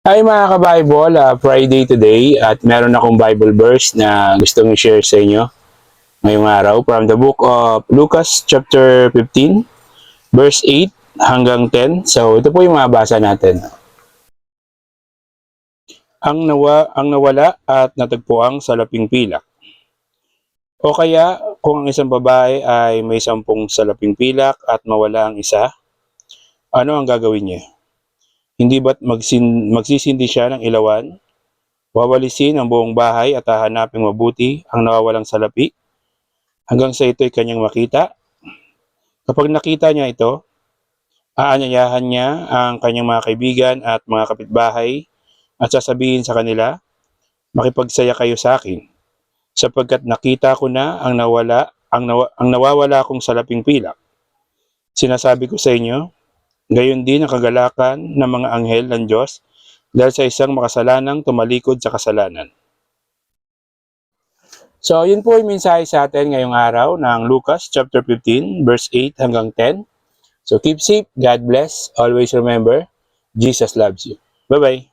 Hi mga ka-Bible, Friday today at meron akong Bible verse na gustong i-share sa inyo ngayong araw from the book of Lucas chapter 15 verse 8 hanggang 10. So ito po yung mabasa natin. Ang nawala at natagpuang salaping pilak. O kaya kung ang isang babae ay may 10 salaping pilak at mawala ang isa, ano ang gagawin niya? Hindi ba't magsisindi siya ng ilawan? Wawalisin ang buong bahay at hahanaping mabuti ang nawawalang salapi hanggang sa ito'y kanyang makita. Kapag nakita niya ito, aanyayahan niya ang kanyang mga kaibigan at mga kapitbahay at sasabihin sa kanila, "Makipagsaya kayo sa akin, sapagkat nakita ko na ang nawawala kong salaping pilak. Sinasabi ko sa inyo, gayon din ang kagalakan ng mga anghel ng Diyos dahil sa isang makasalanang tumalikod sa kasalanan." So, yun po yung mensahe sa atin ngayong araw ng Lucas chapter 15 verse 8 hanggang 10. So, keep safe, God bless, always remember, Jesus loves you. Bye-bye!